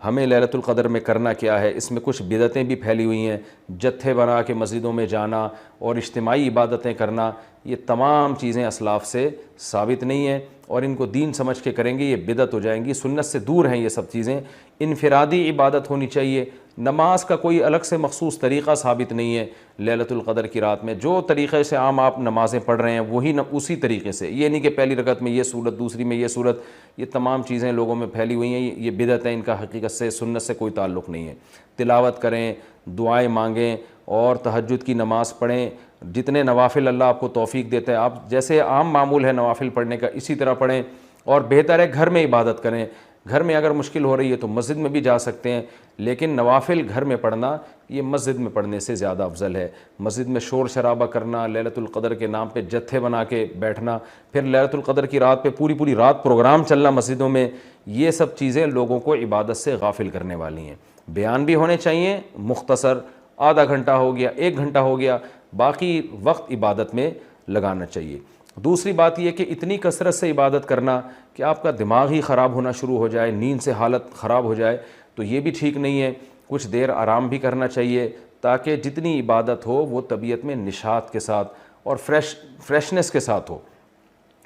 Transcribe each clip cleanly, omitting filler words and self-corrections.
ہمیں لیلۃ القدر میں کرنا کیا ہے. اس میں کچھ بدعتیں بھی پھیلی ہوئی ہیں, جتھے بنا کے مسجدوں میں جانا اور اجتماعی عبادتیں کرنا, یہ تمام چیزیں اسلاف سے ثابت نہیں ہیں, اور ان کو دین سمجھ کے کریں گے یہ بدعت ہو جائیں گی. سنت سے دور ہیں یہ سب چیزیں. انفرادی عبادت ہونی چاہیے. نماز کا کوئی الگ سے مخصوص طریقہ ثابت نہیں ہے لیلۃ القدر کی رات میں. جو طریقے سے عام آپ نمازیں پڑھ رہے ہیں وہی اسی طریقے سے, یہ نہیں کہ پہلی رکعت میں یہ صورت, دوسری میں یہ صورت. یہ تمام چیزیں لوگوں میں پھیلی ہوئی ہیں, یہ بدعت ہیں, ان کا حقیقت سے سنت سے کوئی تعلق نہیں ہے. تلاوت کریں, دعائیں مانگیں اور تہجد کی نماز پڑھیں. جتنے نوافل اللہ آپ کو توفیق دیتا ہے, آپ جیسے عام معمول ہے نوافل پڑھنے کا اسی طرح پڑھیں. اور بہتر ہے گھر میں عبادت کریں. گھر میں اگر مشکل ہو رہی ہے تو مسجد میں بھی جا سکتے ہیں, لیکن نوافل گھر میں پڑھنا یہ مسجد میں پڑھنے سے زیادہ افضل ہے. مسجد میں شور شرابہ کرنا, لیلۃ القدر کے نام پہ جتھے بنا کے بیٹھنا, پھر لیلۃ القدر کی رات پہ پوری رات پروگرام چلنا مسجدوں میں, یہ سب چیزیں لوگوں کو عبادت سے غافل کرنے والی ہیں. بیان بھی ہونے چاہیے مختصر, آدھا گھنٹہ ہو گیا, 1 گھنٹہ ہو گیا, باقی وقت عبادت میں لگانا چاہیے. دوسری بات یہ کہ اتنی کثرت سے عبادت کرنا کہ آپ کا دماغ ہی خراب ہونا شروع ہو جائے, نیند سے حالت خراب ہو جائے, تو یہ بھی ٹھیک نہیں ہے. کچھ دیر آرام بھی کرنا چاہیے تاکہ جتنی عبادت ہو وہ طبیعت میں نشاط کے ساتھ اور فریشنس کے ساتھ ہو,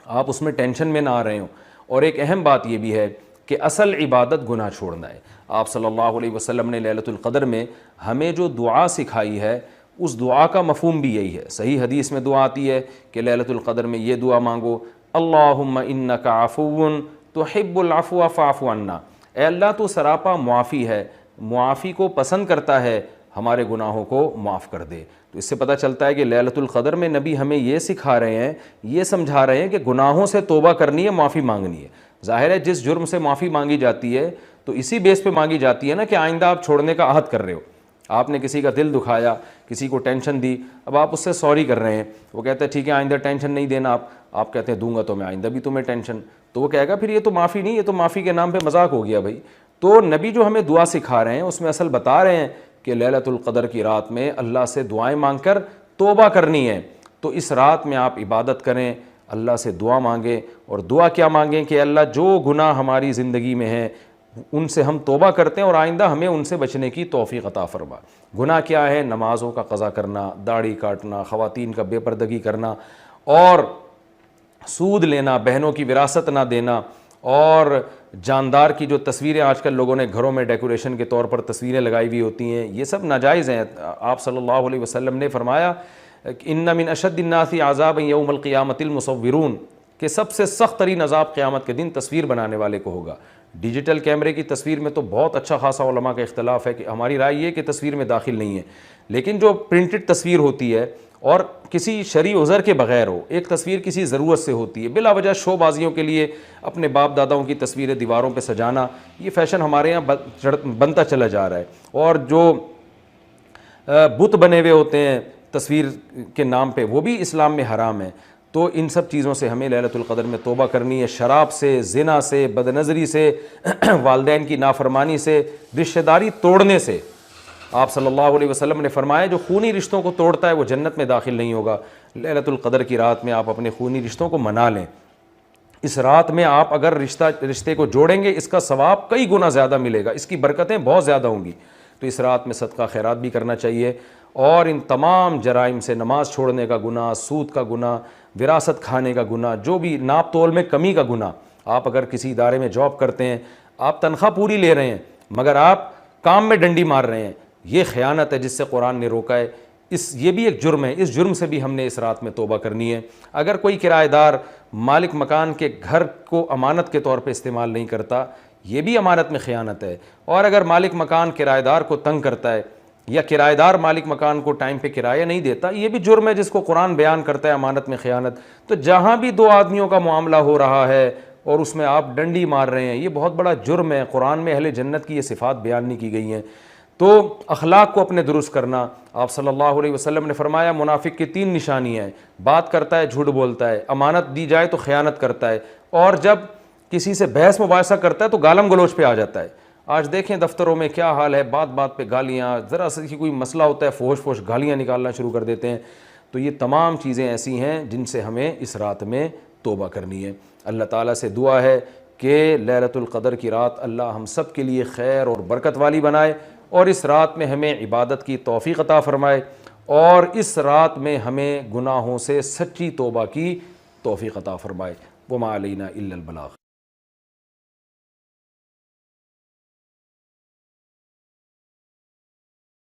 آپ اس میں ٹینشن میں نہ آ رہے ہوں. اور ایک اہم بات یہ بھی ہے کہ اصل عبادت گناہ چھوڑنا ہے. آپ صلی اللہ علیہ وسلم نے لیلۃ القدر میں ہمیں جو دعا سکھائی ہے اس دعا کا مفہوم بھی یہی ہے. صحیح حدیث میں دعا آتی ہے کہ لیلۃ القدر میں یہ دعا مانگو, اللہم انک عفو تحب العفو فاعف عنا. اے اللہ تو سراپا معافی ہے, معافی کو پسند کرتا ہے, ہمارے گناہوں کو معاف کر دے. تو اس سے پتہ چلتا ہے کہ لیلۃ القدر میں نبی ہمیں یہ سکھا رہے ہیں, یہ سمجھا رہے ہیں کہ گناہوں سے توبہ کرنی ہے, معافی مانگنی ہے. ظاہر ہے جس جرم سے معافی مانگی جاتی ہے تو اسی بیس پہ مانگی جاتی ہے نا کہ آئندہ آپ چھوڑنے کا عہد کر رہے ہو. آپ نے کسی کا دل دکھایا, کسی کو ٹینشن دی, اب آپ اس سے سوری کر رہے ہیں, وہ کہتا ہے ٹھیک ہے آئندہ ٹینشن نہیں دینا. آپ کہتے ہیں دوں گا تو میں آئندہ بھی تمہیں ٹینشن, تو وہ کہے گا پھر یہ تو معافی نہیں, یہ تو معافی کے نام پہ مذاق ہو گیا بھائی. تو نبی جو ہمیں دعا سکھا رہے ہیں اس میں اصل بتا رہے ہیں کہ لیلۃ القدر کی رات میں اللہ سے دعائیں مانگ کر توبہ کرنی ہے. تو اس رات میں آپ عبادت کریں, اللہ سے دعا مانگیں. اور دعا کیا مانگیں کہ اللہ جو گناہ ہماری زندگی میں ہیں ان سے ہم توبہ کرتے ہیں اور آئندہ ہمیں ان سے بچنے کی توفیق عطا فرما. گناہ کیا ہے؟ نمازوں کا قضا کرنا, داڑھی کاٹنا, خواتین کا بے پردگی کرنا, اور سود لینا, بہنوں کی وراثت نہ دینا, اور جاندار کی جو تصویریں آج کل لوگوں نے گھروں میں ڈیکوریشن کے طور پر تصویریں لگائی ہوئی ہوتی ہیں, یہ سب ناجائز ہیں. آپ صلی اللہ علیہ وسلم نے فرمایا ان من اشد الناس عذابا یوم القیامۃ المصورون, کہ سب سے سخت ترین عذاب قیامت کے دن تصویر بنانے والے کو ہوگا. ڈیجیٹل کیمرے کی تصویر میں تو بہت اچھا خاصا علماء کا اختلاف ہے, کہ ہماری رائے یہ کہ تصویر میں داخل نہیں ہے, لیکن جو پرنٹڈ تصویر ہوتی ہے اور کسی شرعی عذر کے بغیر ہو, ایک تصویر کسی ضرورت سے ہوتی ہے, بلا وجہ شو بازیوں کے لیے اپنے باپ داداؤں کی تصویریں دیواروں پہ سجانا, یہ فیشن ہمارے یہاں بنتا چلا جا رہا ہے. اور جو بت بنے ہوئے ہوتے ہیں تصویر کے نام پہ, وہ بھی اسلام میں حرام ہے. تو ان سب چیزوں سے ہمیں لیلۃ القدر میں توبہ کرنی ہے. شراب سے, زنا سے, بدنظری سے, والدین کی نافرمانی سے, رشتہ داری توڑنے سے. آپ صلی اللہ علیہ وسلم نے فرمایا جو خونی رشتوں کو توڑتا ہے وہ جنت میں داخل نہیں ہوگا. لیلۃ القدر کی رات میں آپ اپنے خونی رشتوں کو منا لیں. اس رات میں آپ اگر رشتے کو جوڑیں گے اس کا ثواب کئی گنا زیادہ ملے گا, اس کی برکتیں بہت زیادہ ہوں گی. تو اس رات میں صدقہ خیرات بھی کرنا چاہیے. اور ان تمام جرائم سے, نماز چھوڑنے کا گناہ, سود کا گناہ, وراثت کھانے کا گناہ, جو بھی ناپ تول میں کمی کا گناہ, آپ اگر کسی ادارے میں جاب کرتے ہیں, آپ تنخواہ پوری لے رہے ہیں مگر آپ کام میں ڈنڈی مار رہے ہیں, یہ خیانت ہے جس سے قرآن نے روکا ہے. یہ بھی ایک جرم ہے, اس جرم سے بھی ہم نے اس رات میں توبہ کرنی ہے. اگر کوئی کرایہ دار مالک مکان کے گھر کو امانت کے طور پہ استعمال نہیں کرتا, یہ بھی امانت میں خیانت ہے. اور اگر مالک مکان کرایہ دار کو تنگ کرتا ہے یا کرایہ دار مالک مکان کو ٹائم پہ کرایہ نہیں دیتا, یہ بھی جرم ہے جس کو قرآن بیان کرتا ہے امانت میں خیانت. تو جہاں بھی دو آدمیوں کا معاملہ ہو رہا ہے اور اس میں آپ ڈنڈی مار رہے ہیں, یہ بہت بڑا جرم ہے. قرآن میں اہل جنت کی یہ صفات بیان نہیں کی گئی ہیں. تو اخلاق کو اپنے درست کرنا. آپ صلی اللہ علیہ وسلم نے فرمایا منافق کی 3 نشانیاں ہیں, بات کرتا ہے, جھوٹ بولتا ہے, امانت دی جائے تو خیانت کرتا ہے, اور جب کسی سے بحث مباحثہ کرتا ہے تو گالم گلوچ پہ آ جاتا ہے. آج دیکھیں دفتروں میں کیا حال ہے, بات بات پہ گالیاں, ذرا سا کوئی مسئلہ ہوتا ہے فوش فوش گالیاں نکالنا شروع کر دیتے ہیں. تو یہ تمام چیزیں ایسی ہیں جن سے ہمیں اس رات میں توبہ کرنی ہے. اللہ تعالیٰ سے دعا ہے کہ لیلۃ القدر کی رات اللہ ہم سب کے لیے خیر اور برکت والی بنائے، اور اس رات میں ہمیں عبادت کی توفیق عطا فرمائے، اور اس رات میں ہمیں گناہوں سے سچی توبہ کی توفیق عطا فرمائے۔ وما علینا الا البلاغ۔